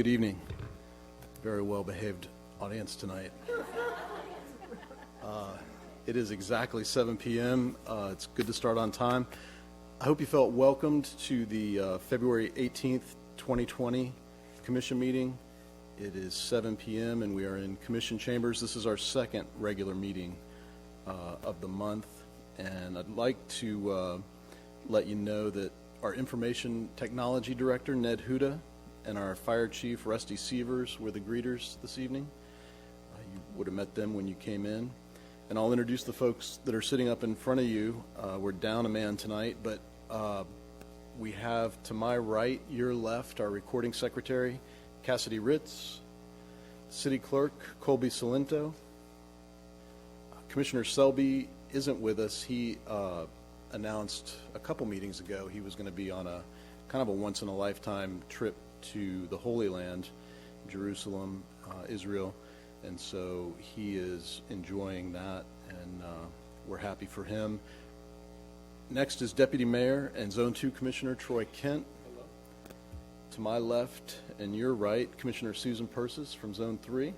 Good evening. Very well-behaved audience tonight. It is exactly 7 p.m. It's good to start on time. I hope you felt welcomed to the February 18th, 2020 Commission meeting. It is 7 p.m. and we are in Commission Chambers. This is our second regular meeting of the month. And I'd like to let you know that our Information Technology Director, Ned Huda, and our Fire Chief, Rusty Sievers, were the greeters this evening. You would have met them when you came in. And I'll introduce the folks that are sitting up in front of you. We're down a man tonight, but we have to my right, your left, our recording secretary, Cassidy Ritz, City Clerk, Colby Salento. Commissioner Selby isn't with us. He announced a couple meetings ago he was going to be on a kind of a once-in-a-lifetime trip to the Holy Land, Jerusalem, Israel. And so he is enjoying that, and we're happy for him. Next is Deputy Mayor and Zone 2 Commissioner Troy Kent. Hello. To my left and your right, Commissioner Susan Persis from Zone 3.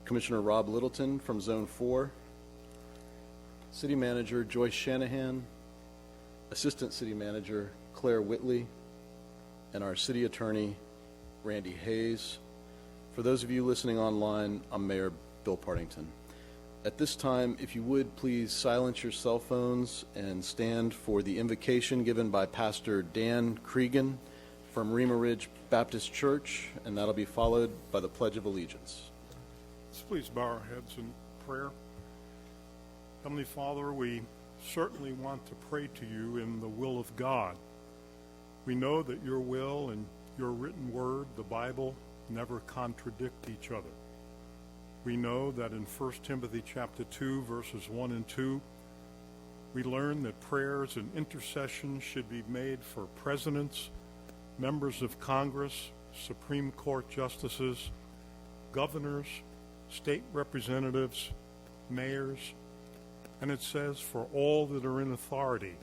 Commissioner Rob Littleton from Zone 4. City Manager Joyce Shanahan. Assistant City Manager Claire Whitley. And our City Attorney Randy Hayes. For those of you listening online, I'm Mayor Bill Partington. At this time, if you would, please silence your cell phones and stand for the invocation given by Pastor Dan Cregan from Rema Ridge Baptist Church, and that'll be followed by the Pledge of Allegiance. Let's please bow our heads in prayer. Heavenly Father, we certainly want to pray to you in the will of God. We know that your will and your written word, the Bible, never contradict each other. We know that in 1 Timothy chapter 2, verses 1 and 2, we learn that prayers and intercession should be made for presidents, members of Congress, Supreme Court justices, governors, state representatives, mayors, and it says for all that are in authority,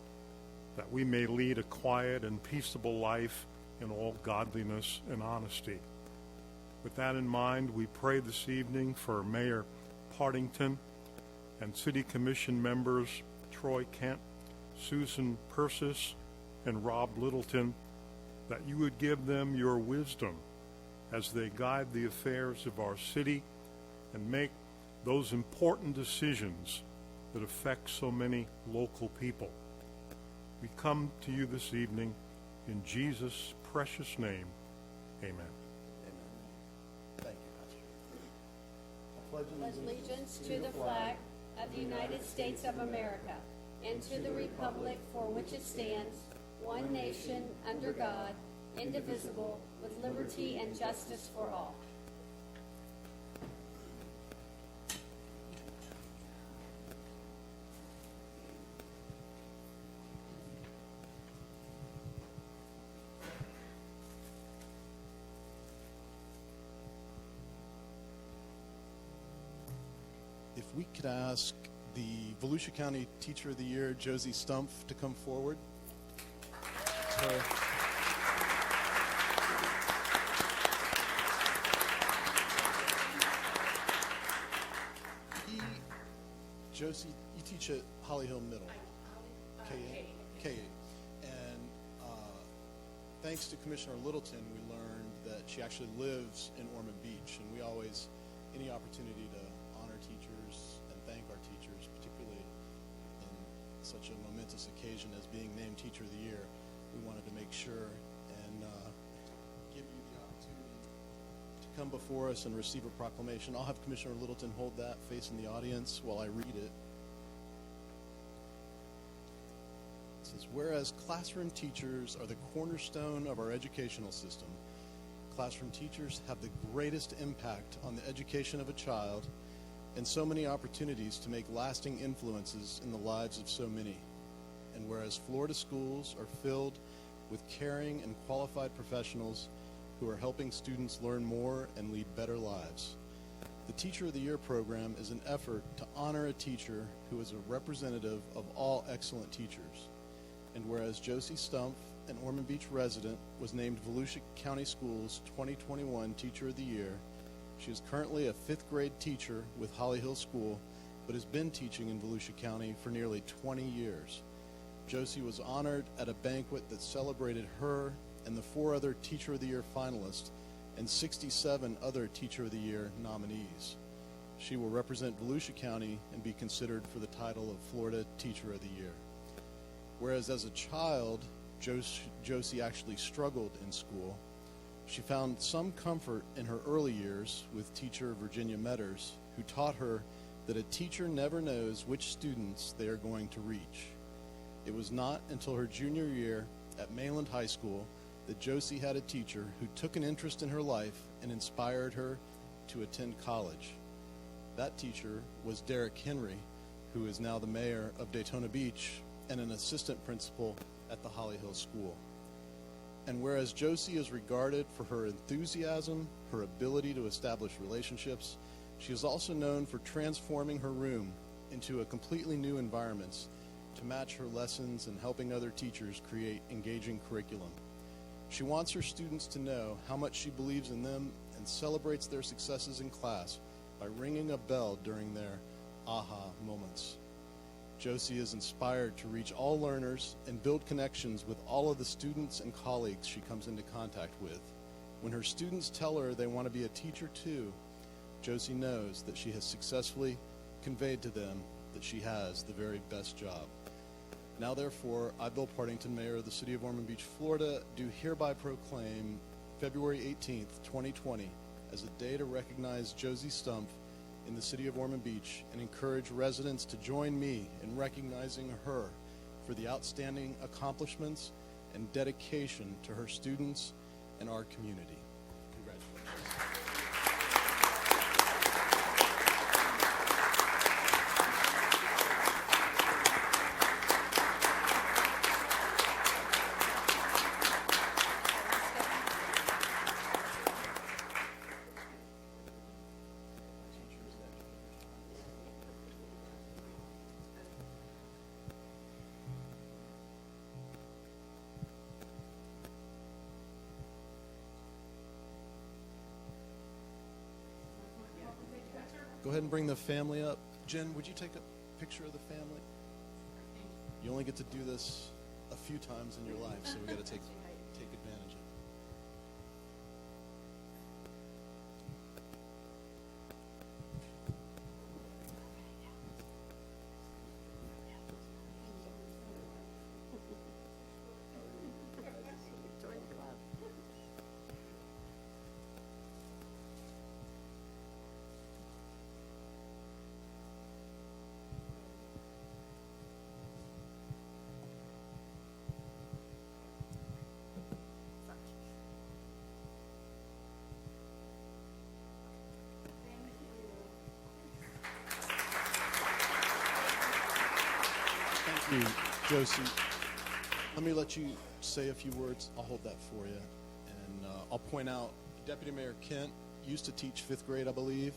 that we may lead a quiet and peaceable life in all godliness and honesty. With that in mind, we pray this evening for Mayor Partington and City Commission members Troy Kent, Susan Persis, and Rob Littleton, that you would give them your wisdom as they guide the affairs of our city and make those important decisions that affect so many local people. We come to you this evening in Jesus' precious name. Amen. Pledge allegiance to the flag of the United States of America and to the republic for which it stands, one nation, under God, indivisible, with liberty and justice for all. If we could ask the Volusia County Teacher of the Year, Josie Stumpf, to come forward. Josie, you teach at Holly Hill Middle. K8. And thanks to Commissioner Littleton, we learned that she actually lives in Ormond Beach, and we always, any opportunity to honor teachers and thank our teachers, particularly in such a momentous occasion as being named Teacher of the Year, we wanted to make sure and give you the opportunity to come before us and receive a proclamation. I'll have Commissioner Littleton hold that facing the audience while I read it. It says, whereas classroom teachers are the cornerstone of our educational system, classroom teachers have the greatest impact on the education of a child and so many opportunities to make lasting influences in the lives of so many. And whereas Florida schools are filled with caring and qualified professionals who are helping students learn more and lead better lives, the Teacher of the Year program is an effort to honor a teacher who is a representative of all excellent teachers. And whereas Josie Stumpf an Ormond Beach resident, was named Volusia County Schools 2021 Teacher of the Year. She is currently a 5th grade teacher with Holly Hill School, but has been teaching in Volusia County for nearly 20 years. Josie was honored at a banquet that celebrated her and the 4 other Teacher of the Year finalists and 67 other Teacher of the Year nominees. She will represent Volusia County and be considered for the title of Florida Teacher of the Year. Whereas as a child, Josie actually struggled in school, she found some comfort in her early years with teacher Virginia Metters, who taught her that a teacher never knows which students they are going to reach. It was not until her junior year at Mainland High School that Josie had a teacher who took an interest in her life and inspired her to attend college. That teacher was Derek Henry, who is now the mayor of Daytona Beach and an assistant principal at the Holly Hill School. And whereas Josie is regarded for her enthusiasm, her ability to establish relationships, she is also known for transforming her room into a completely new environment to match her lessons and helping other teachers create engaging curriculum. She wants her students to know how much she believes in them and celebrates their successes in class by ringing a bell during their aha moments. Josie is inspired to reach all learners and build connections with all of the students and colleagues she comes into contact with. When her students tell her they want to be a teacher too, Josie knows that she has successfully conveyed to them that she has the very best job. Now therefore, I, Bill Partington, Mayor of the City of Ormond Beach, Florida, do hereby proclaim February 18th, 2020 as a day to recognize Josie Stumpf in the City of Ormond Beach and encourage residents to join me in recognizing her for the outstanding accomplishments and dedication to her students and our community. Congratulations. Go ahead and bring the family up. Jen, would you take a picture of the family? You only get to do this a few times in your life, so we got to take advantage of it. Thank you, Josie. Let me let you say a few words. I'll hold that for you. And I'll point out, Deputy Mayor Kent used to teach 5th grade, I believe,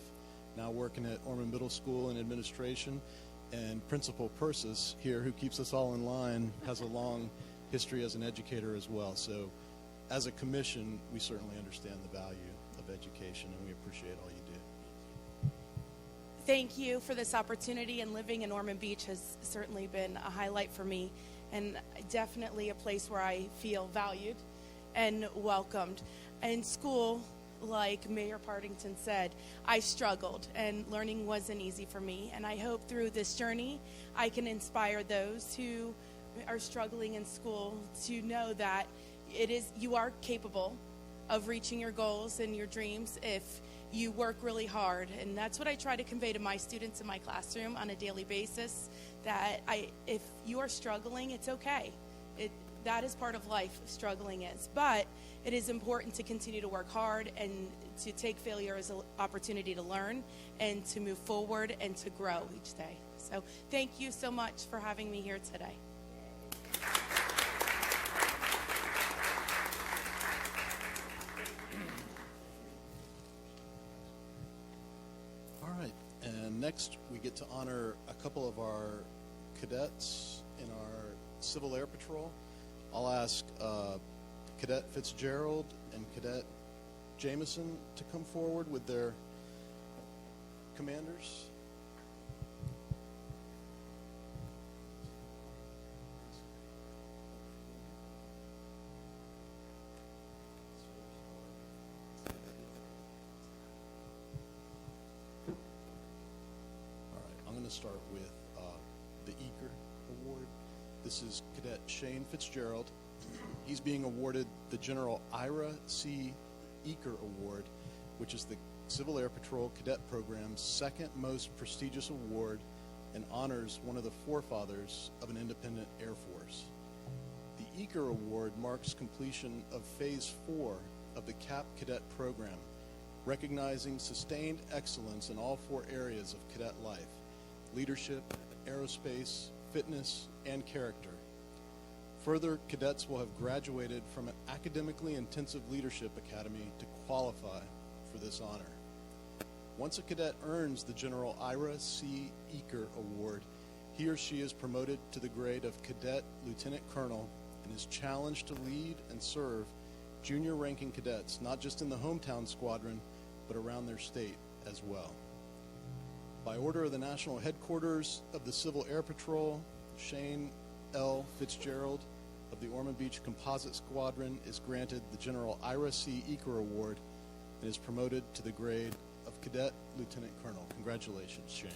now working at Ormond Middle School in administration. And Principal Persis here, who keeps us all in line, has a long history as an educator as well. So as a commission, we certainly understand the value of education, and we appreciate all you do. Thank you for this opportunity, and living in Ormond Beach has certainly been a highlight for me, and definitely a place where I feel valued and welcomed. In school, like Mayor Partington said, I struggled, and learning wasn't easy for me, and I hope through this journey I can inspire those who are struggling in school to know that you are capable of reaching your goals and your dreams if you work really hard. And that's what I try to convey to my students in my classroom on a daily basis, that if you are struggling, it's okay. That is part of life, struggling is. But it is important to continue to work hard and to take failure as an opportunity to learn and to move forward and to grow each day. So thank you so much for having me here today. All right, and next we get to honor a couple of our cadets in our Civil Air Patrol. I'll ask Cadet Fitzgerald and Cadet Jameson to come forward with their commanders. All right, I'm going to start with the Eaker Award. This is Cadet Shane Fitzgerald. He's being awarded the General Ira C. Eaker Award, which is the Civil Air Patrol Cadet Program's second most prestigious award and honors one of the forefathers of an independent Air Force. The Eaker Award marks completion of Phase 4 of the CAP Cadet Program, recognizing sustained excellence in all 4 areas of cadet life: leadership, aerospace, fitness, and character. Further, cadets will have graduated from an academically intensive leadership academy to qualify for this honor. Once a cadet earns the General Ira C. Eaker Award, he or she is promoted to the grade of Cadet Lieutenant Colonel and is challenged to lead and serve junior ranking cadets, not just in the hometown squadron, but around their state as well. By order of the National Headquarters of the Civil Air Patrol, Shane L. Fitzgerald of the Ormond Beach Composite Squadron is granted the General Ira C. Eaker Award and is promoted to the grade of Cadet Lieutenant Colonel. Congratulations, Shane.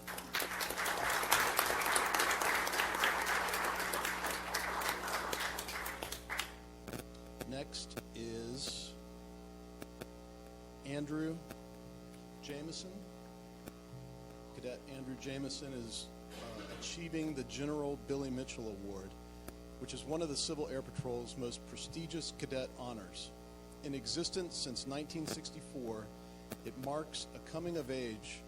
Next is Andrew Jameson. Cadet Andrew Jameson is achieving the General Billy Mitchell Award, which is one of the Civil Air Patrol's most prestigious cadet honors. In existence since 1964, it marks a coming of age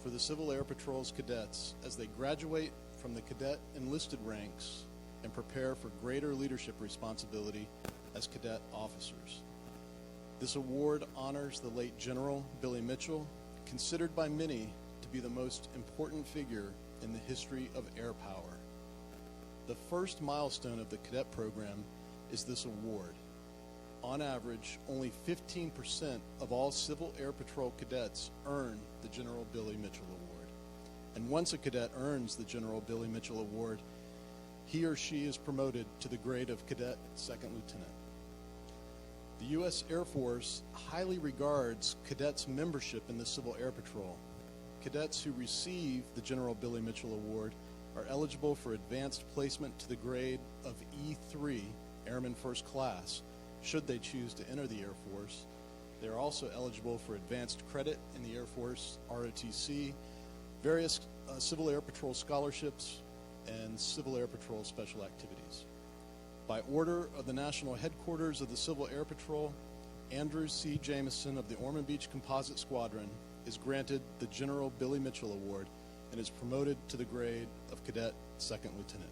for the Civil Air Patrol's cadets as they graduate from the cadet enlisted ranks and prepare for greater leadership responsibility as cadet officers. This award honors the late General Billy Mitchell, considered by many to be the most important figure in the history of air power. The first milestone of the cadet program is this award. On average, only 15% of all Civil Air Patrol cadets earn the General Billy Mitchell Award. And once a cadet earns the General Billy Mitchell Award, he or she is promoted to the grade of Cadet Second Lieutenant. The U.S. Air Force highly regards cadets' membership in the Civil Air Patrol. Cadets who receive the General Billy Mitchell Award are eligible for advanced placement to the grade of E3, Airman First Class, should they choose to enter the Air Force. They are also eligible for advanced credit in the Air Force ROTC, various Civil Air Patrol scholarships, and Civil Air Patrol special activities. By order of the National Headquarters of the Civil Air Patrol, Andrew C. Jameson of the Ormond Beach Composite Squadron is granted the General Billy Mitchell Award and is promoted to the grade of Cadet Second Lieutenant.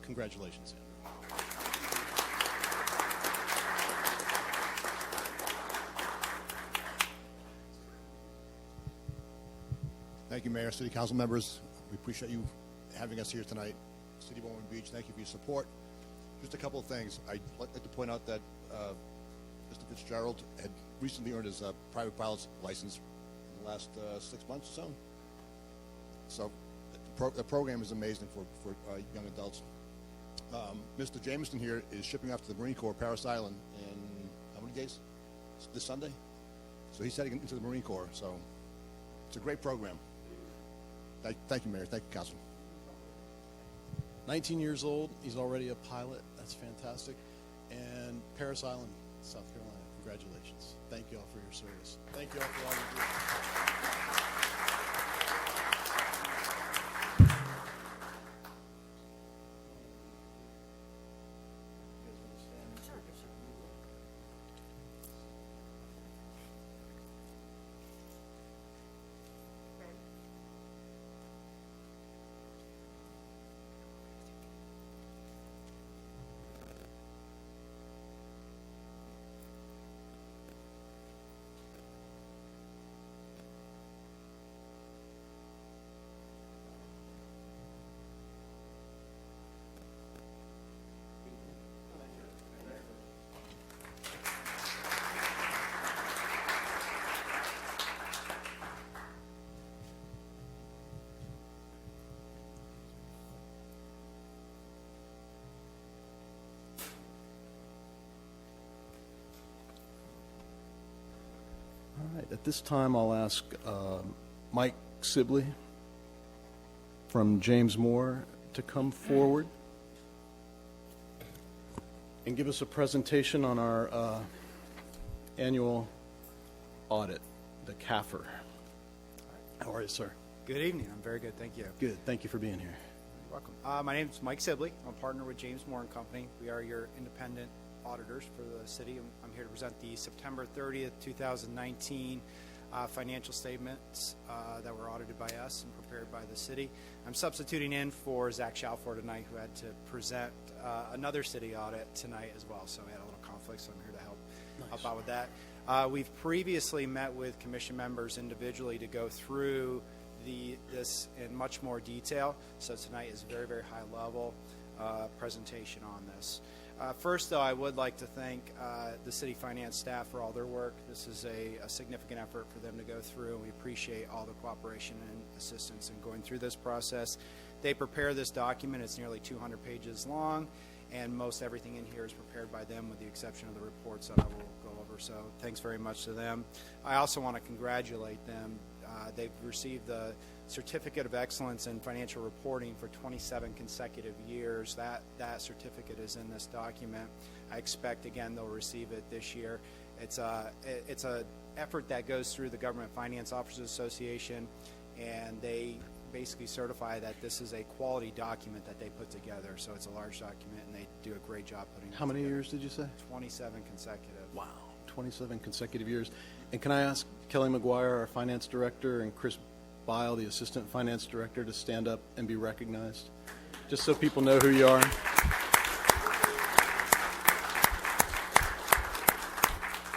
Congratulations, Andrew. Thank you, Mayor, City Council members. We appreciate you having us here tonight. City of Ormond Beach, thank you for your support. Just a couple of things. I'd like to point out that Mr. Fitzgerald had recently earned his private pilot's license in the last 6 months or so. So the program is amazing for young adults. Mr. Jameson here is shipping off to the Marine Corps, Paris Island, in how many days? This Sunday? So he's heading into the Marine Corps. So it's a great program. Thank you, Mayor. Thank you, Council. 19 years old, he's already a pilot. That's fantastic. And Paris Island, South Carolina, congratulations. Thank you all for your service. Thank you all for all you do. right, at this time, I'll ask Mike Sibley from James Moore to come forward and give us a presentation on our annual audit, the CAFR. How are you, sir? Good evening. I'm very good, thank you. Good. Thank you for being here. You're welcome. My name is Mike Sibley. I'm a partner with James Moore & Company. We are your independent auditors for the city. I'm here to present the September 30th, 2019 financial statements that were audited by us and prepared by the city. I'm substituting in for Zach Shalford tonight, who had to present another city audit tonight as well. So we had a little conflict, so I'm here to help out with that. We've previously met with commission members individually to go through this in much more detail. So tonight is a very, very high level presentation on this. First, though, I would like to thank the city finance staff for all their work. This is a significant effort for them to go through, and we appreciate all the cooperation and assistance in going through this process. They prepare this document. It's nearly 200 pages long, and most everything in here is prepared by them with the exception of the reports that I will go over. So thanks very much to them. I also want to congratulate them. They've received the Certificate of Excellence in Financial Reporting for 27 consecutive years. That certificate is in this document. I expect, again, they'll receive it this year. It's a effort that goes through the Government Finance Officers Association, and they basically certify that this is a quality document that they put together. So it's a large document, and they do a great job putting it together. How many years did you say? 27 consecutive. Wow, 27 consecutive years. And can I ask Kelly McGuire, our finance director, and Chris Bile, the assistant finance director, to stand up and be recognized, just so people know who you are?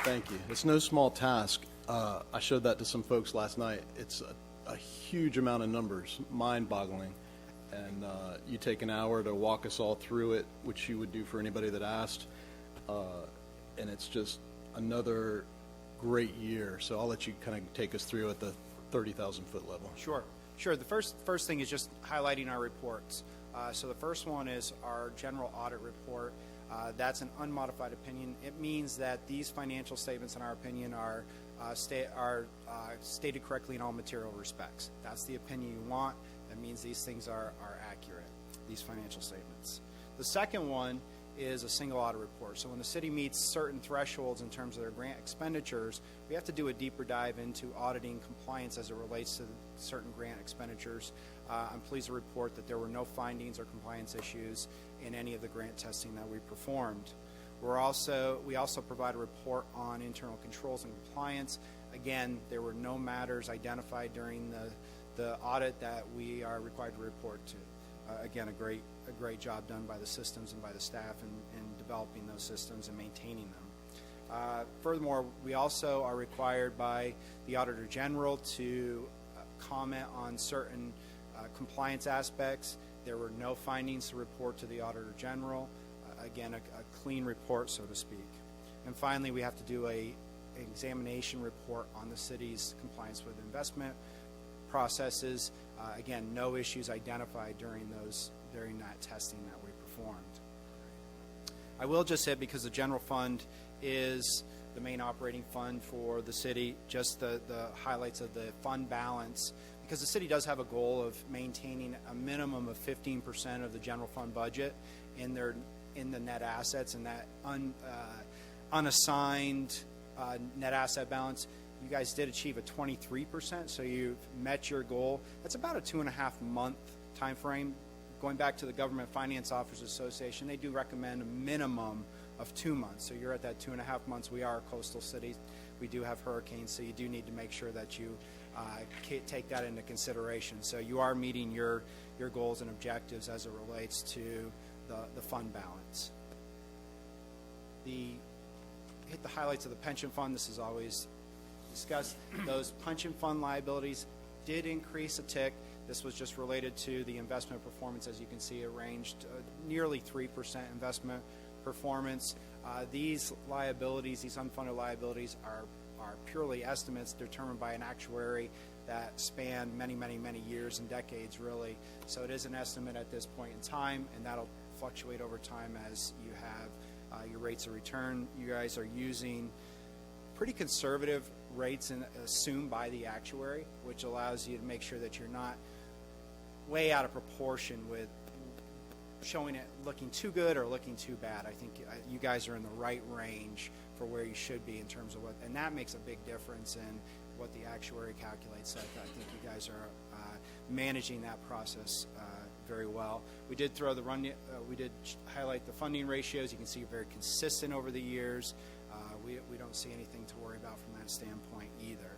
Thank you. It's no small task. I showed that to some folks last night. It's a huge amount of numbers, mind-boggling. And you take an hour to walk us all through it, which you would do for anybody that asked. And it's just another great year. So I'll let you kind of take us through at the 30,000-foot level. Sure. The first thing is just highlighting our reports. So the first one is our general audit report. That's an unmodified opinion. It means that these financial statements, in our opinion, are stated correctly in all material respects. That's the opinion you want. That means these things are accurate, these financial statements. The second one is a single audit report. So when the city meets certain thresholds in terms of their grant expenditures, we have to do a deeper dive into auditing compliance as it relates to certain grant expenditures. I'm pleased to report that there were no findings or compliance issues in any of the grant testing that we performed. We also provide a report on internal controls and compliance. Again, there were no matters identified during the audit that we are required to report to. Again, a great job done by the systems and by the staff in developing those systems and maintaining them. Furthermore, we also are required by the Auditor General to comment on certain compliance aspects. There were no findings to report to the Auditor General. Again, a clean report, so to speak. And finally, we have to do an examination report on the city's compliance with investment processes. Again, no issues identified during that testing that we performed. I will just say, because the general fund is the main operating fund for the city, just the highlights of the fund balance, because the city does have a goal of maintaining a minimum of 15% of the general fund budget in the net assets, and that unassigned net asset balance. You guys did achieve a 23%, so you've met your goal. That's about a 2.5 month time frame. Going back to the Government Finance Officers Association, they do recommend a minimum of 2 months. So you're at that 2.5 months. We are a coastal city. We do have hurricanes, so you do need to make sure that you take that into consideration. So you are meeting your goals and objectives as it relates to the fund balance. Hit the highlights of the pension fund. This is always discussed. Those pension fund liabilities did increase a tick. This was just related to the investment performance. As you can see, it ranged nearly 3% investment performance. These liabilities, these unfunded liabilities, are purely estimates determined by an actuary that span many years and decades, really. So it is an estimate at this point in time, and that'll fluctuate over time as you have your rates of return. You guys are using pretty conservative rates assumed by the actuary, which allows you to make sure that you're not way out of proportion with showing it looking too good or looking too bad. I think you guys are in the right range for where you should be in terms of and that makes a big difference in what the actuary calculates. So I think you guys are managing that process very well. We did we did highlight the funding ratios. You can see very consistent over the years. We don't see anything to worry about from that standpoint either.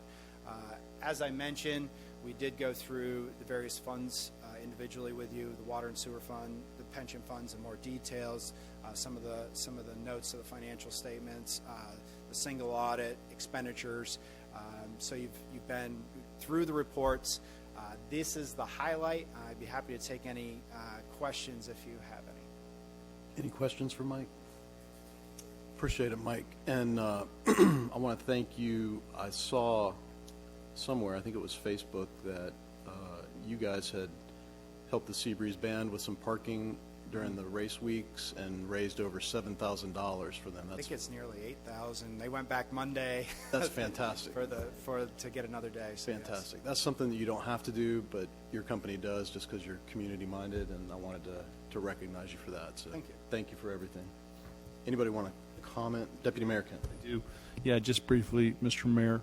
As I mentioned, we did go through the various funds individually with you, the water and sewer fund, the pension funds in more details, some of the notes of the financial statements, the single audit, expenditures. So you've been through the reports. This is the highlight. I'd be happy to take any questions if you have any. Any questions for Mike? Appreciate it, Mike. And I want to thank you. I saw somewhere, I think it was Facebook, that you guys had helped the Seabreeze Band with some parking during the race weeks and raised over $7,000 for them. I think it's nearly 8,000. They went back Monday. That's fantastic. to get another day. So Fantastic. Yes. That's something that you don't have to do, but your company does just because you're community minded, and I wanted to recognize you for that. So Thank you. Thank you for everything. Anybody want to comment? Deputy Mayor Kent. I do. Yeah, just briefly, Mr. Mayor.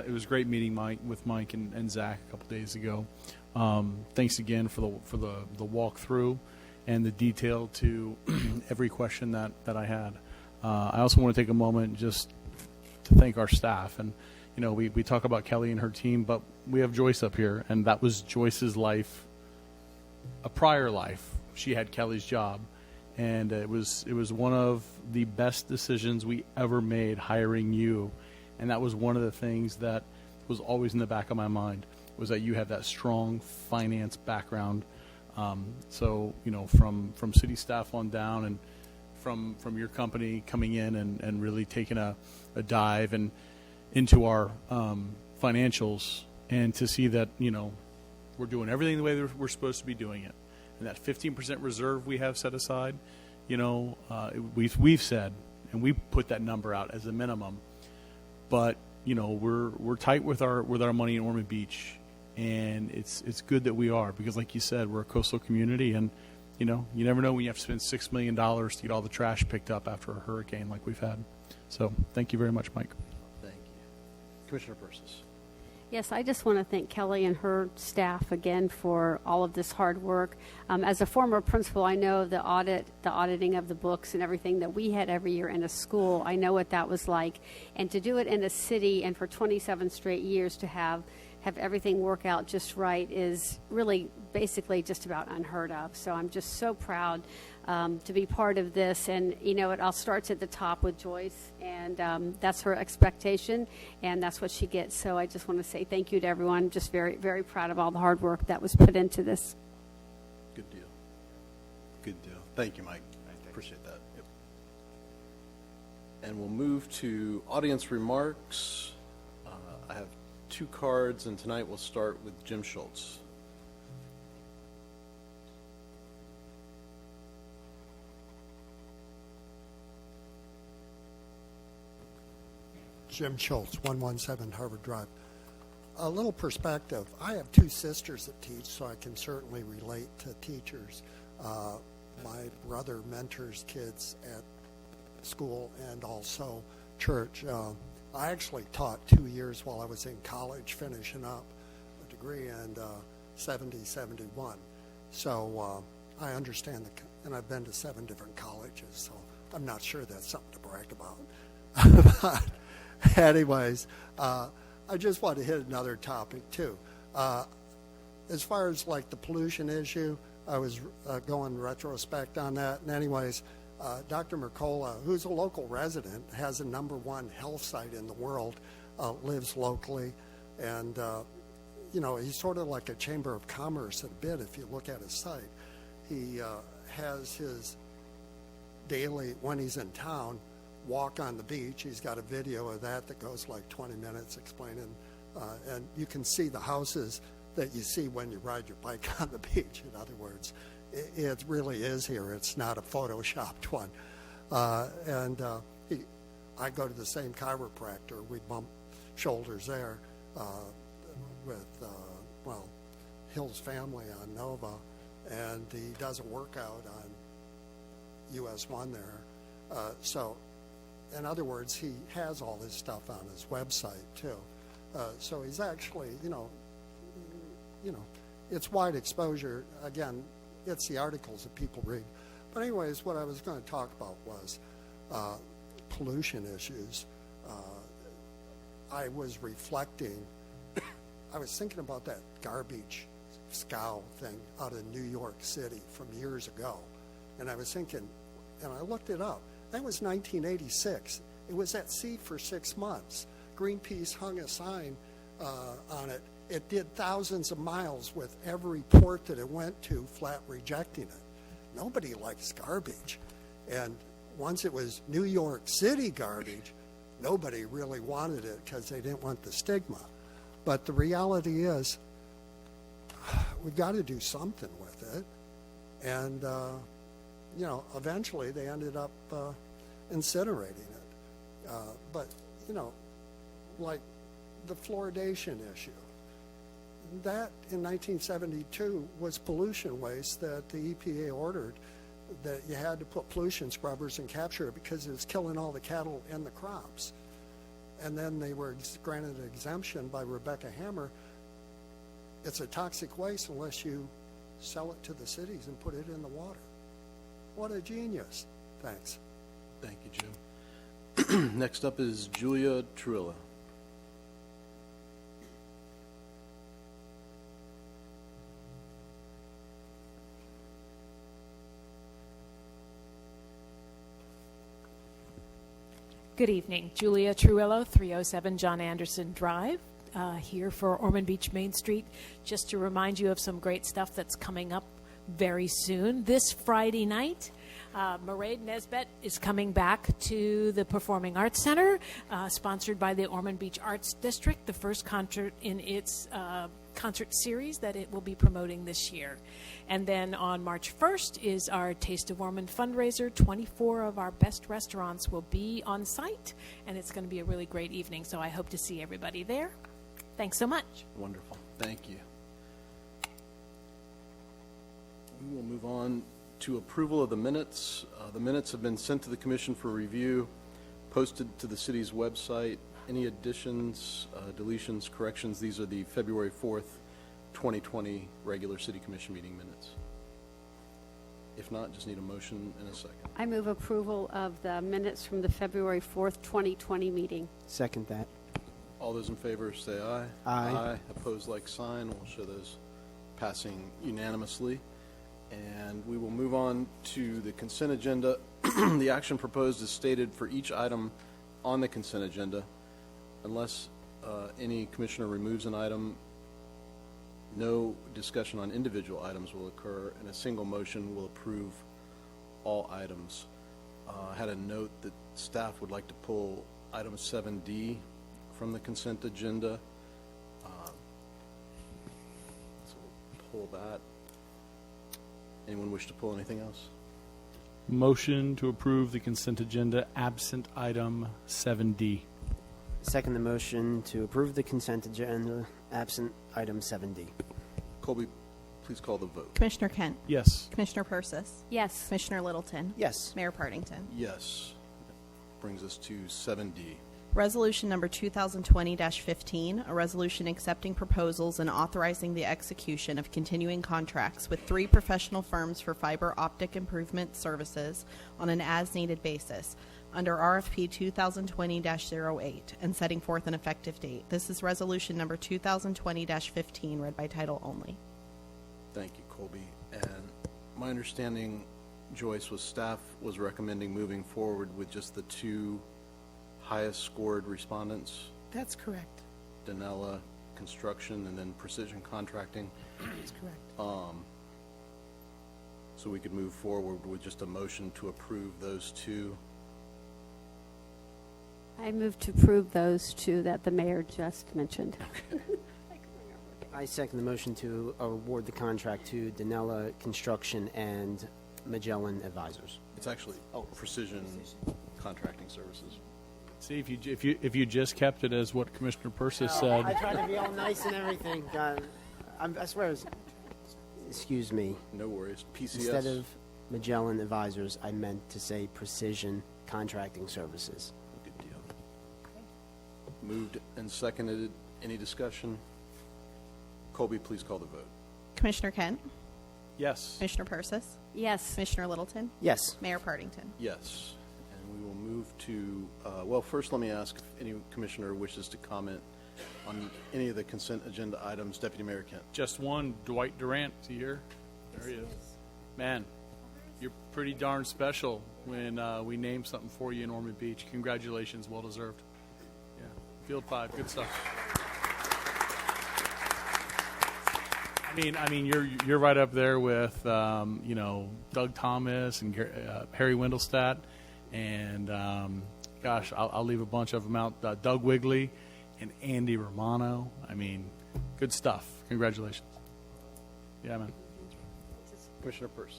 It was great meeting Mike and Zach a couple days ago. Thanks again for the walkthrough and the detail to every question that I had. I also want to take a moment just to thank our staff. And we talk about Kelly and her team, but we have Joyce up here, and that was Joyce's life, a prior life. She had Kelly's job, and it was one of the best decisions we ever made hiring you. And that was one of the things that was always in the back of my mind, was that you have that strong finance background. So from city staff on down, and from your company coming in and really taking a dive and into our financials, and to see that we're doing everything the way that we're supposed to be doing it, and that 15% reserve we have set aside, we've said, and we put that number out as a minimum. But we're tight with our money in Ormond Beach, and it's good that we are, because like you said, we're a coastal community, and you never know when you have to spend $6 million to get all the trash picked up after a hurricane like we've had. So thank you very much, Mike. Thank you. Commissioner Persis. Yes, I just want to thank Kelly and her staff again for all of this hard work. As a former principal, I know the auditing of the books and everything that we had every year in a school. I know what that was like. And to do it in a city and for 27 straight years to have everything work out just right is really basically just about unheard of. So I'm just so proud to be part of this. And, it all starts at the top with Joyce, and that's her expectation, and that's what she gets. So I just want to say thank you to everyone. Just very, very proud of all the hard work that was put into this. Good deal. Good deal. Thank you, Mike. Appreciate that. Yep. And we'll move to audience remarks. I have 2 cards, and tonight we'll start with Jim Schultz. Jim Schultz, 117 Harvard Drive. A little perspective. I have 2 sisters that teach, so I can certainly relate to teachers. My brother mentors kids at school and also church. I actually taught 2 years while I was in college, finishing up a degree in 71. So I understand, and I've been to 7 different colleges, so I'm not sure that's something to brag about. But anyways, I just want to hit another topic too. As far as like the pollution issue, I was going retrospect on that. And anyways, Dr. Mercola, who's a local resident, has a #1 health site in the world, lives locally, and he's sort of like a chamber of commerce a bit if you look at his site. He has his daily, when he's in town, walk on the beach. He's got a video of that goes like 20 minutes explaining, and you can see the houses that you see when you ride your bike on the beach. In other words, it really is here. It's not a photoshopped one. I go to the same chiropractor. We bump shoulders there with, Hill's family on Nova, and he does a workout on US 1 there. So, in other words, he has all his stuff on his website, too. So he's actually, it's wide exposure. Again, it's the articles that people read. But anyways, what I was going to talk about was pollution issues. I was reflecting, I was thinking about that garbage scow thing out of New York City from years ago. And I was thinking, and I looked it up. That was 1986. It was at sea for 6 months. Greenpeace hung a sign on it. It did thousands of miles with every port that it went to, flat rejecting it. Nobody likes garbage. And once it was New York City garbage, nobody really wanted it because they didn't want the stigma. But the reality is, we've got to do something with it. And, eventually they ended up incinerating it. But, like the fluoridation issue, that in 1972 was pollution waste that the EPA ordered, that you had to put pollution scrubbers and capture it because it was killing all the cattle and the crops. And then they were granted an exemption by Rebecca Hammer. It's a toxic waste unless you sell it to the cities and put it in the water. What a genius. Thanks. Thank you, Jim. Next up is Julia Trujillo. Good evening. Julia Trujillo, 307 John Anderson Drive, here for Ormond Beach Main Street. Just to remind you of some great stuff that's coming up very soon. This Friday night, Mairead Nesbitt is coming back to the Performing Arts Center, sponsored by the Ormond Beach Arts District, the first concert in its concert series that it will be promoting this year. And then on March 1st is our Taste of Ormond fundraiser. 24 of our best restaurants will be on site, and it's going to be a really great evening, so I hope to see everybody there. Thanks so much. Wonderful. Thank you. We will move on to approval of the minutes. The minutes have been sent to the commission for review, posted to the city's website. Any additions, deletions, corrections? These are the February 4th, 2020 regular city commission meeting minutes. If not, just need a motion in a second. I move approval of the minutes from the February 4th, 2020 meeting. Second that. All those in favor say aye. Aye. Opposed, like sign. We'll show those passing unanimously. And we will move on to the consent agenda. The action proposed is stated for each item on the consent agenda. Unless any commissioner removes an item, no discussion on individual items will occur, and a single motion will approve all items. I had a note that staff would like to pull item 7D from the consent agenda. So we'll pull that. Anyone wish to pull anything else? Motion to approve the consent agenda absent item 7D. Second the motion to approve the consent agenda absent item 7D. Colby, please call the vote. Commissioner Kent. Yes. Commissioner Persis. Yes. Commissioner Littleton. Yes. Mayor Partington. Yes. That brings us to 7D. Resolution number 2020-15, a resolution accepting proposals and authorizing the execution of continuing contracts with 3 professional firms for fiber optic improvement services on an as-needed basis under RFP 2020-08 and setting forth an effective date. This is resolution number 2020-15, read by title only. Thank you, Colby. And my understanding, Joyce, was staff was recommending moving forward with just the 2 highest scored respondents, That's correct. Danella Construction and then Precision Contracting. That's correct. So we could move forward with just a motion to approve those 2. I move to approve those 2 that the mayor just mentioned. I second the motion to award the contract to Danella Construction and Magellan Advisors. It's actually Precision Contracting Services. See, if you just kept it as what Commissioner Persis said. I tried to be all nice and everything. I swear it was, excuse me. No worries. PCS. Instead of Magellan Advisors, I meant to say Precision Contracting Services. Good deal. Moved and seconded. Any discussion? Colby, please call the vote. Commissioner Kent? Yes. Commissioner Persis? Yes. Commissioner Littleton? Yes. Mayor Partington? Yes. And we will move to, well, first let me ask if any commissioner wishes to comment on any of the consent agenda items. Deputy Mayor Kent. Just one, Dwight Durant is here. There he is. Man, you're pretty darn special when we named something for you in Ormond Beach. Congratulations, well deserved. Yeah, Field 5, good stuff. I mean, you're right up there with Doug Thomas and Harry Wendelstadt, and gosh, I'll leave a bunch of them out. Doug Wigley and Andy Romano. I mean, good stuff. Congratulations. Yeah, man. Commissioner Persis.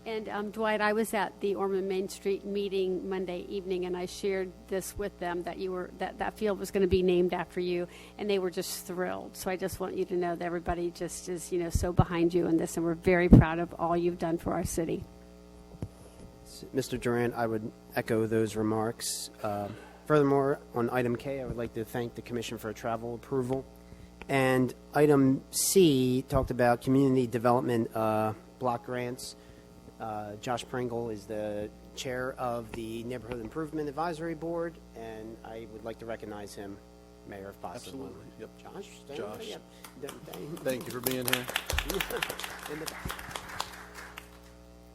And Dwight, I was at the Ormond Main Street meeting Monday evening, and I shared this with them that that field was going to be named after you, and they were just thrilled. So I just want you to know that everybody just is so behind you in this, and we're very proud of all you've done for our city. Mr. Durant, I would echo those remarks. Furthermore, on item K, I would like to thank the Commission for travel approval. And item C talked about community development block grants. Josh Pringle is the chair of the Neighborhood Improvement Advisory Board, and I would like to recognize him, Mayor, if possible. Absolutely. Yep. Josh, Josh. Yep. Thank you for being here. In the back.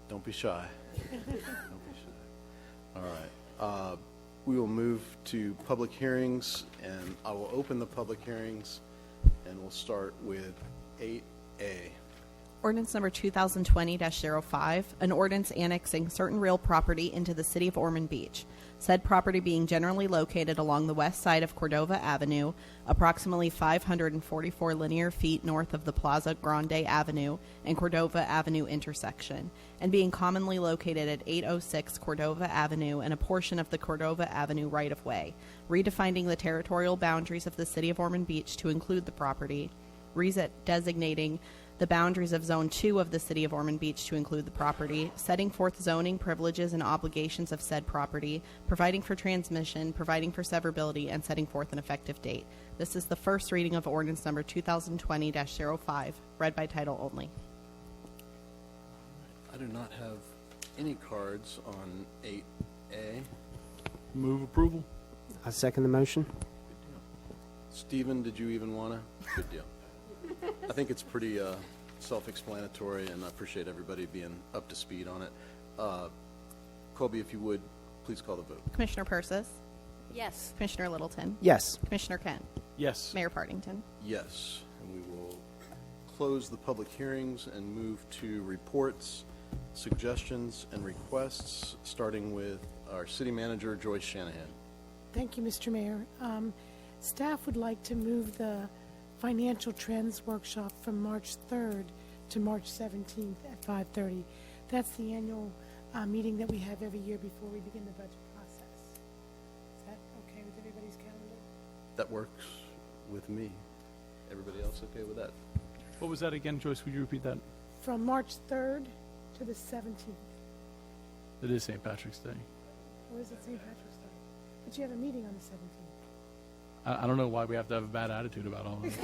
Don't be shy. Don't be shy. All right. We will move to public hearings, and I will open the public hearings, and we'll start with 8A. Ordinance number 2020-05, an ordinance annexing certain real property into the city of Ormond Beach. Said property being generally located along the west side of Cordova Avenue, approximately 544 linear feet north of the Plaza Grande Avenue and Cordova Avenue intersection, and being commonly located at 806 Cordova Avenue and a portion of the Cordova Avenue right-of-way, redefining the territorial boundaries of the city of Ormond Beach to include the property, designating the boundaries of Zone 2 of the City of Ormond Beach to include the property, setting forth zoning privileges and obligations of said property, providing for transmission, providing for severability, and setting forth an effective date. This is the first reading of ordinance number 2020-05, read by title only. I do not have any cards on 8A. Move approval. I second the motion. Stephen, did you even want to? Good deal. I think it's pretty self-explanatory, and I appreciate everybody being up to speed on it. Colby, if you would, please call the vote. Commissioner Persis? Yes. Commissioner Littleton? Yes. Commissioner Kent? Yes. Mayor Partington? Yes, and we will close the public hearings and move to reports, suggestions, and requests, starting with our city manager, Joyce Shanahan. Thank you, Mr. Mayor. Staff would like to move the Financial Trends Workshop from March 3rd to March 17th at 5:30. That's the annual meeting that we have every year before we begin the budget process. Is that okay with everybody's calendar? That works with me. Everybody else okay with that? What was that again, Joyce? Would you repeat that? From March 3rd to the 17th. It is St. Patrick's Day. Or is it St. Patrick's Day? But you have a meeting on the 17th. I don't know why we have to have a bad attitude about all of this.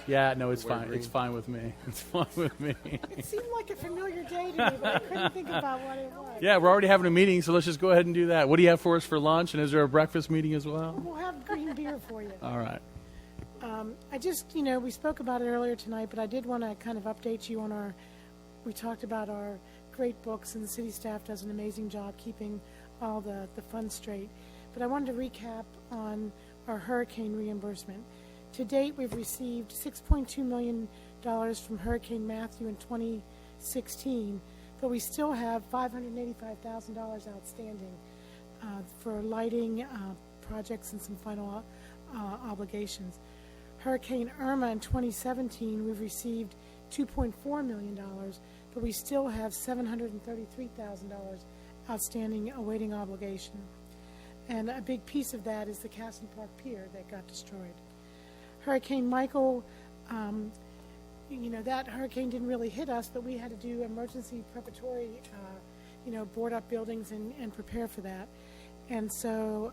Yeah, no, it's fine. It's fine with me. It's fine with me. It seemed like a familiar day to me, but I couldn't think about what it was. Yeah, we're already having a meeting, so let's just go ahead and do that. What do you have for us for lunch, and is there a breakfast meeting as well? We'll have green beer for you. All right. I just, we spoke about it earlier tonight, but I did want to kind of update you on we talked about our great books, and the city staff does an amazing job keeping all the funds straight. But I wanted to recap on our hurricane reimbursement. To date, we've received $6.2 million from Hurricane Matthew in 2016, but we still have $585,000 outstanding for lighting projects and some final obligations. Hurricane Irma in 2017, we've received $2.4 million, but we still have $733,000 outstanding awaiting obligation. And a big piece of that is the Castle Park Pier that got destroyed. Hurricane Michael, that hurricane didn't really hit us, but we had to do emergency preparatory, board up buildings and prepare for that. And so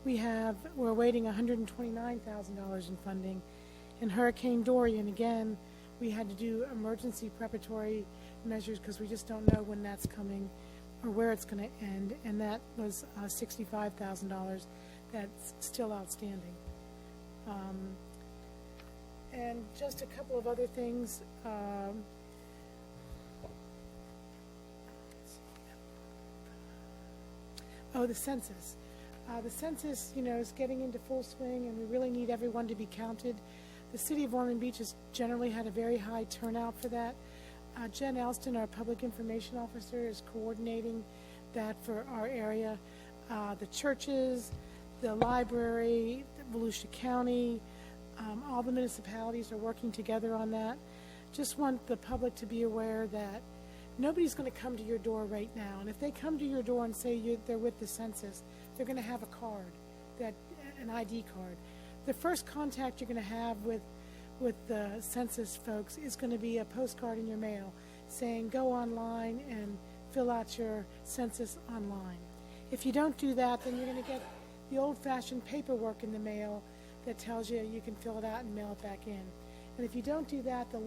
we're awaiting $129,000 in funding. And Hurricane Dorian, again, we had to do emergency preparatory measures because we just don't know when that's coming or where it's going to end, and that was $65,000 that's still outstanding. And just a couple of other things. The census. The census, is getting into full swing, and we really need everyone to be counted. The City of Ormond Beach has generally had a very high turnout for that. Jen Elston, our Public Information Officer, is coordinating that for our area. The churches, the library, Volusia County, all the municipalities are working together on that. Just want the public to be aware that nobody's going to come to your door right now. And if they come to your door and say they're with the census, they're going to have a card, an ID card. The first contact you're going to have with the census folks is going to be a postcard in your mail saying go online and fill out your census online. If you don't do that, then you're going to get the old-fashioned paperwork in the mail that tells you you can fill it out and mail it back in. And if you don't do that, the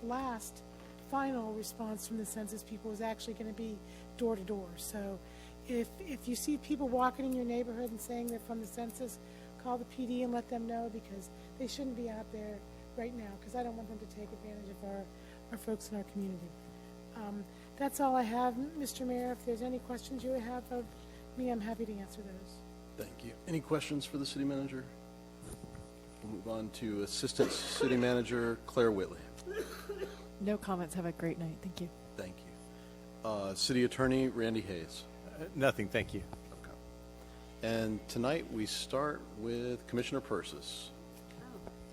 last final response from the census people is actually going to be door to door. So if you see people walking in your neighborhood and saying they're from the census, call the PD and let them know, because they shouldn't be out there right now, because I don't want them to take advantage of our folks in our community. That's all I have, Mr. Mayor. If there's any questions you have of me, I'm happy to answer those. Thank you. Any questions for the city manager? We'll move on to Assistant City Manager Claire Whitley. No comments. Have a great night. Thank you. Thank you. City Attorney Randy Hayes. Nothing, thank you. Okay. And tonight we start with Commissioner Persis.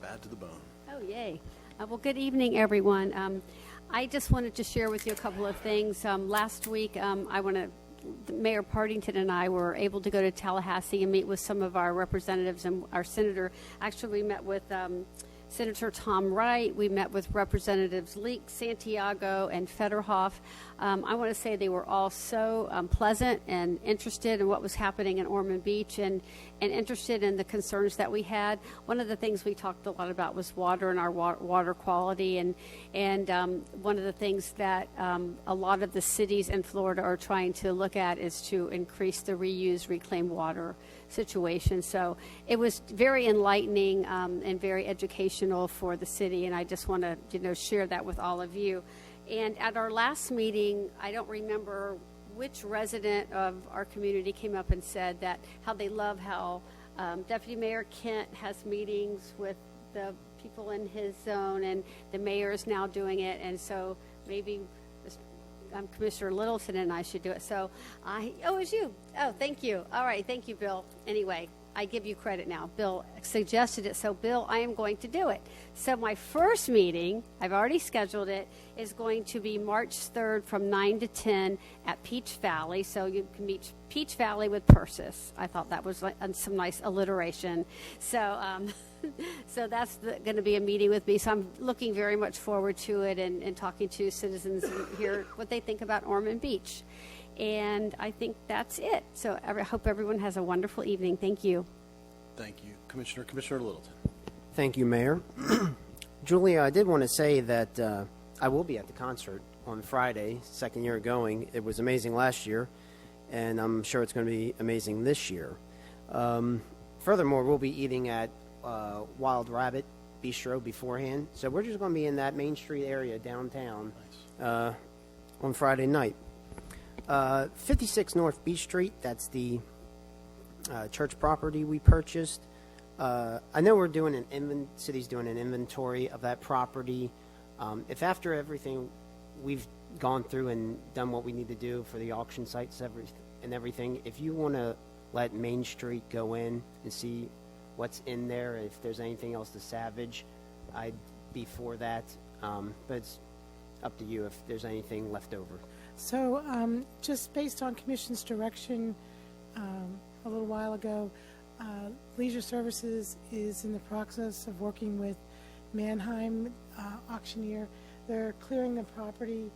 Bad to the bone. Oh, yay. Well, good evening, everyone. I just wanted to share with you a couple of things. Last week, Mayor Partington and I were able to go to Tallahassee and meet with some of our representatives, and our senator. Actually, we met with Senator Tom Wright. We met with Representatives Leek, Santiago, and Federhoff. I want to say they were all so pleasant and interested in what was happening in Ormond Beach, and interested in the concerns that we had. One of the things we talked a lot about was water and our water quality, and one of the things that a lot of the cities in Florida are trying to look at is to increase the reuse, reclaimed water situation. So it was very enlightening and very educational for the city, and I just want to share that with all of you. And at our last meeting, I don't remember which resident of our community came up and said that how they love how Deputy Mayor Kent has meetings with the people in his zone, and the mayor is now doing it, and so maybe Commissioner Littleton and I should do it. So it was you. Oh, thank you. All right, thank you, Bill. Anyway, I give you credit now. Bill suggested it, so Bill, I am going to do it. So my first meeting, I've already scheduled it, is going to be March 3rd from 9 to 10 at Peach Valley. So you can meet Peach Valley with Persis. I thought that was some nice alliteration. So so that's going to be a meeting with me. So I'm looking very much forward to it, and talking to citizens and hear what they think about Ormond Beach. And I think that's it. So I hope everyone has a wonderful evening. Thank you. Thank you. Commissioner Littleton. Thank you, Mayor. Julia, I did want to say that I will be at the concert on Friday, second year going. It was amazing last year, and I'm sure it's going to be amazing this year. Furthermore, we'll be eating at Wild Rabbit Bistro beforehand. So we're just going to be in that Main Street area downtown on Friday night. 56 North Beach Street, that's the church property we purchased. I know we're doing city's doing an inventory of that property. If after everything we've gone through and done what we need to do for the auction sites and everything, if you want to let Main Street go in and see what's in there, if there's anything else to salvage, I'd be for that. But it's up to you if there's anything left over. So just based on Commission's direction a little while ago, Leisure Services is in the process of working with Mannheim auctioneer. They're clearing the property.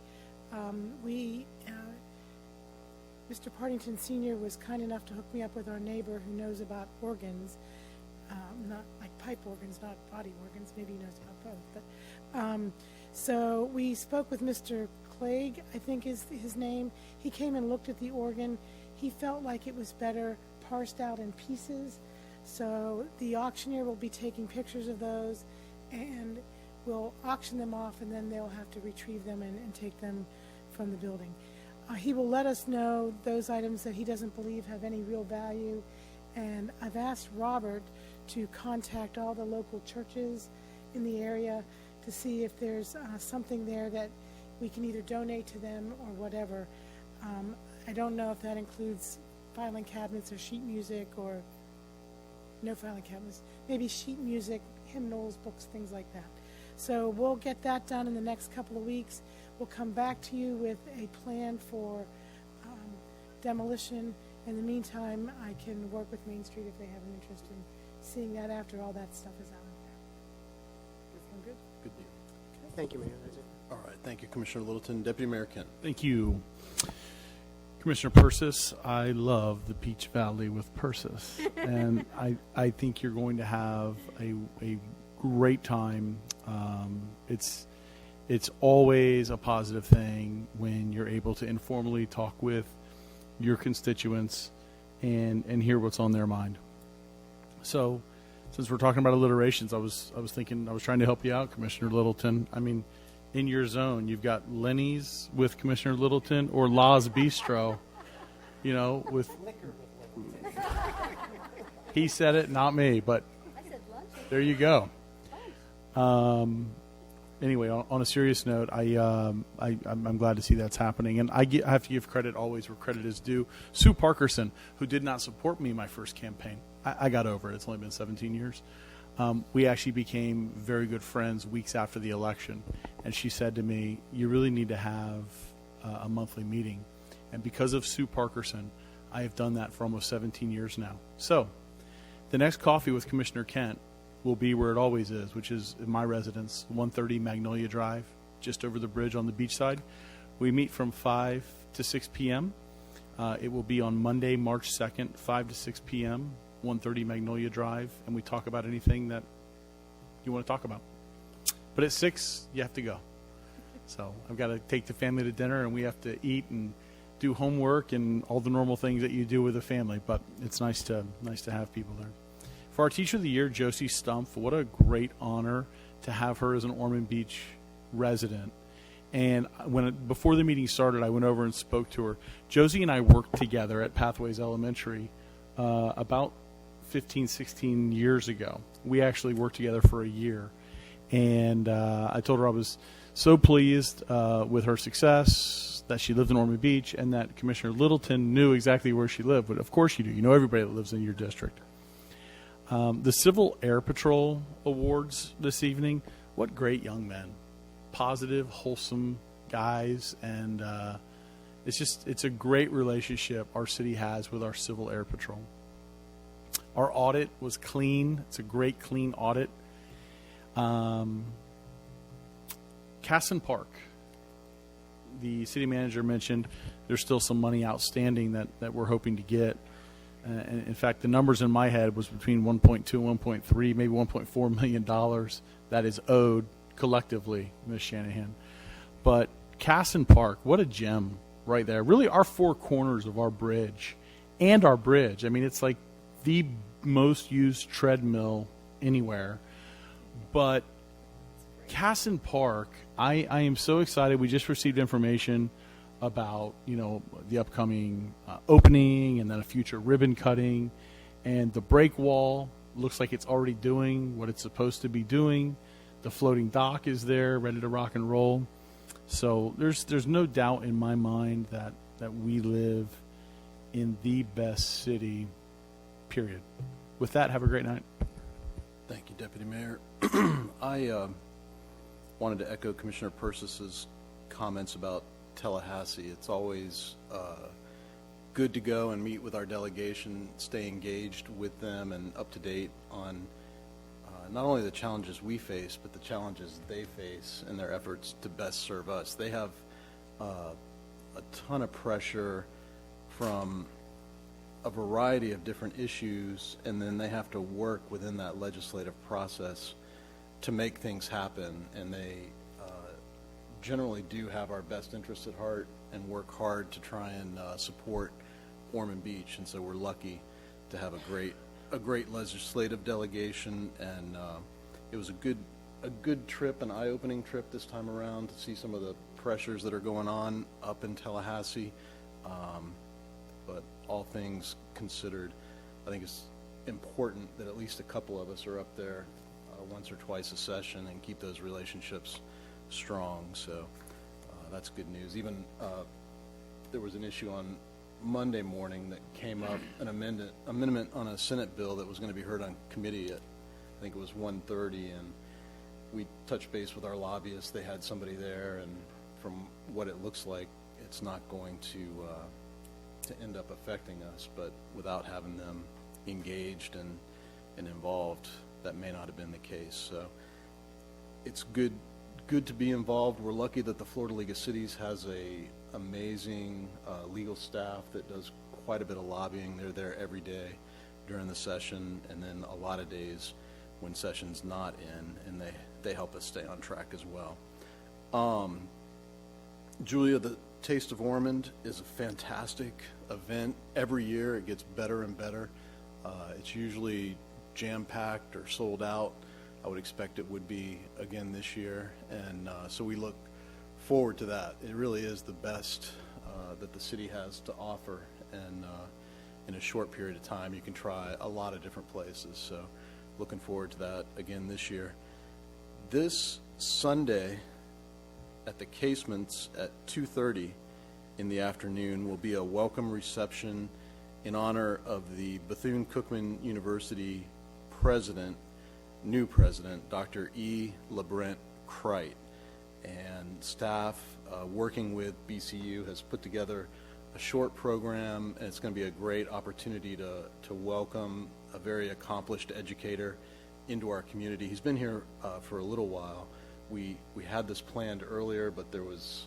Mr. Partington Sr. was kind enough to hook me up with our neighbor who knows about organs, not like pipe organs, not body organs. Maybe he knows about both. But so we spoke with Mr. Clegg, I think is his name. He came and looked at the organ. He felt like it was better parsed out in pieces. So the auctioneer will be taking pictures of those, and we'll auction them off, and then they'll have to retrieve them and take them from the building. He will let us know those items that he doesn't believe have any real value, and I've asked Robert to contact all the local churches in the area to see if there's something there that we can either donate to them or whatever. I don't know if that includes filing cabinets or sheet music, or no filing cabinets, maybe sheet music, hymnals, books, things like that. So we'll get that done in the next couple of weeks. We'll come back to you with a plan for demolition. In the meantime, I can work with Main Street if they have an interest in seeing that after all that stuff is out of there. Everything good? Good deal. Thank you, Mayor. That's it. All right, thank you, Commissioner Littleton. Deputy Mayor Kent. Thank you. Commissioner Persis, I love the Peach Valley with Persis. And I think you're going to have a great time. It's always a positive thing when you're able to informally talk with your constituents and hear what's on their mind. So, since we're talking about alliterations, I was trying to help you out, Commissioner Littleton. I mean, in your zone, you've got Lenny's with Commissioner Littleton or La's Bistro, you know, with he said it, not me, but there you go. Anyway, on a serious note, I'm glad to see that's happening, and I have to give credit always where credit is due. Sue Parkerson, who did not support me in my first campaign, I got over it. It's only been 17 years. We actually became very good friends weeks after the election, and she said to me, "You really need to have a monthly meeting," and because of Sue Parkerson, I have done that for almost 17 years now. So, the next coffee with Commissioner Kent will be where it always is, which is in my residence, 130 Magnolia Drive, just over the bridge on the beach side. We meet from 5 to 6 p.m. It will be on Monday, March 2nd, 5 to 6 p.m., 130 Magnolia Drive, and we talk about anything that you want to talk about. But at 6, you have to go. So I've got to take the family to dinner, and we have to eat and do homework and all the normal things that you do with a family. But it's nice to have people there. For our Teacher of the Year, Josie Stumpf, what a great honor to have her as an Ormond Beach resident. And before the meeting started, I went over and spoke to her. Josie and I worked together at Pathways Elementary about 15, 16 years ago. We actually worked together for a year. And I told her I was so pleased with her success, that she lived in Ormond Beach, and that Commissioner Littleton knew exactly where she lived. But of course you do. You know everybody that lives in your district. The Civil Air Patrol Awards this evening, what great young men. Positive, wholesome guys. And it's a great relationship our city has with our Civil Air Patrol. Our audit was clean. It's a great, clean audit. Casson Park, the city manager mentioned there's still some money outstanding that we're hoping to get. And in fact, the numbers in my head was between 1.2 and 1.3, maybe $1.4 million that is owed collectively, Ms. Shanahan. But Casson Park, what a gem right there. Really our four corners of our bridge and our bridge. I mean, it's like the most used treadmill anywhere. But Casson Park, I am so excited. We just received information about, the upcoming opening and then a future ribbon cutting. And the break wall looks like it's already doing what it's supposed to be doing. The floating dock is there, ready to rock and roll. So there's no doubt in my mind that we live in the best city, period. With that, have a great night. Thank you, Deputy Mayor. I wanted to echo Commissioner Persis's comments about Tallahassee. It's always good to go and meet with our delegation, stay engaged with them and up to date on not only the challenges we face, but the challenges they face in their efforts to best serve us. They have a ton of pressure from a variety of different issues, and then they have to work within that legislative process to make things happen. And they generally do have our best interests at heart and work hard to try and support Ormond Beach. And so we're lucky to have a great legislative delegation, and it was a good trip, an eye-opening trip this time around to see some of the pressures that are going on up in Tallahassee. But all things considered, I think it's important that at least a couple of us are up there once or twice a session and keep those relationships strong. So that's good news. Even there was an issue on Monday morning that came up, an amendment on a Senate bill that was going to be heard on committee at, I think it was 1:30, and we touched base with our lobbyists. They had somebody there, and from what it looks like, it's not going to end up affecting us, but without having them engaged and involved, that may not have been the case. So it's good to be involved. We're lucky that the Florida League of Cities has a amazing legal staff that does quite a bit of lobbying. They're there every day during the session, and then a lot of days when session's not in, and they help us stay on track as well. Julia, the Taste of Ormond is a fantastic event. Every year it gets better and better. It's usually jam-packed or sold out. I would expect it would be again this year, and so we look forward to that. It really is the best that the city has to offer, and in a short period of time you can try a lot of different places. So looking forward to that again this year. This Sunday at the Casements at 2:30 in the afternoon will be a welcome reception in honor of the Bethune-Cookman University new president, Dr. E. LeBrent Crite. And staff working with BCU has put together a short program, and it's going to be a great opportunity to welcome a very accomplished educator into our community. He's been here for a little while. We had this planned earlier, but there was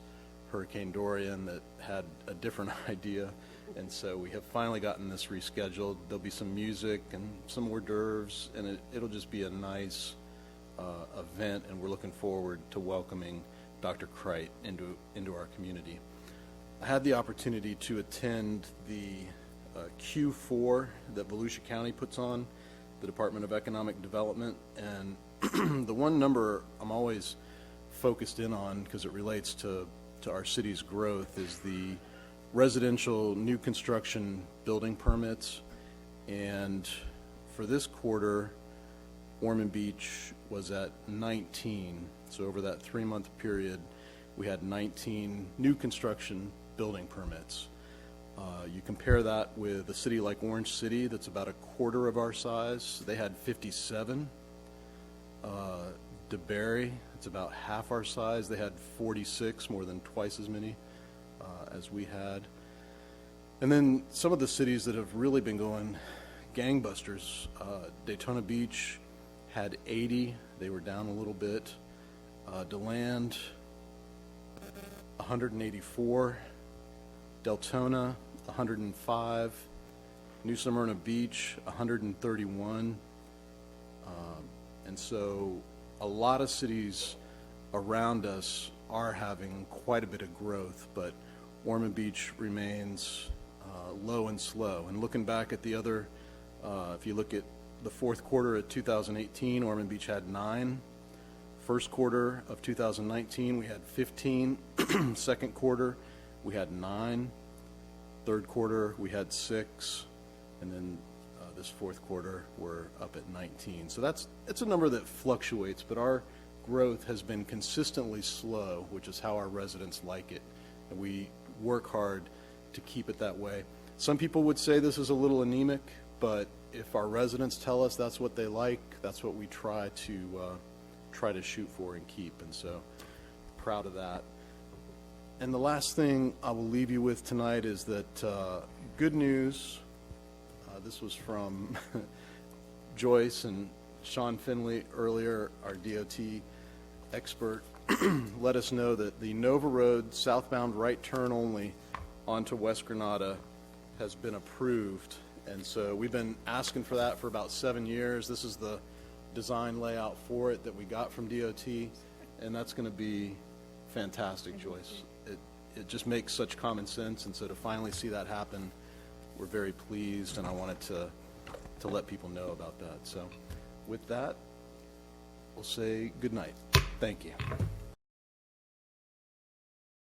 Hurricane Dorian that had a different idea, and so we have finally gotten this rescheduled. There'll be some music and some hors d'oeuvres, and it'll just be a nice event, and we're looking forward to welcoming Dr. Crite into our community. I had the opportunity to attend the Q4 that Volusia County puts on, the Department of Economic Development, and the one number I'm always focused in on because it relates to our city's growth is the residential new construction building permits. And for this quarter, Ormond Beach was at 19. So over that 3-month period, we had 19 new construction building permits. You compare that with a city like Orange City that's about a quarter of our size. They had 57. DeBerry, it's about half our size. They had 46, more than twice as many as we had. And then some of the cities that have really been going gangbusters, Daytona Beach had 80. They were down a little bit. DeLand, 184. Deltona, 105. New Smyrna Beach, 131. And so a lot of cities around us are having quite a bit of growth, but Ormond Beach remains low and slow. And looking back at the other, if you look at the fourth quarter of 2018, Ormond Beach had 9. First quarter of 2019, we had 15. Second quarter, we had 9. Third quarter, we had 6. And then this fourth quarter, we're up at 19. So it's a number that fluctuates, but our growth has been consistently slow, which is how our residents like it. And we work hard to keep it that way. Some people would say this is a little anemic, but if our residents tell us that's what they like, that's what we try to shoot for and keep. And so proud of that. And the last thing I will leave you with tonight is that good news. This was from Joyce and Sean Finley earlier, our DOT expert, let us know that the Nova Road southbound right turn only onto West Granada has been approved. And so we've been asking for that for about 7 years. This is the design layout for it that we got from DOT, and that's going to be fantastic, Joyce. It just makes such common sense, and so to finally see that happen, we're very pleased, and I wanted to let people know about that. So with that, we'll say good night. Thank you.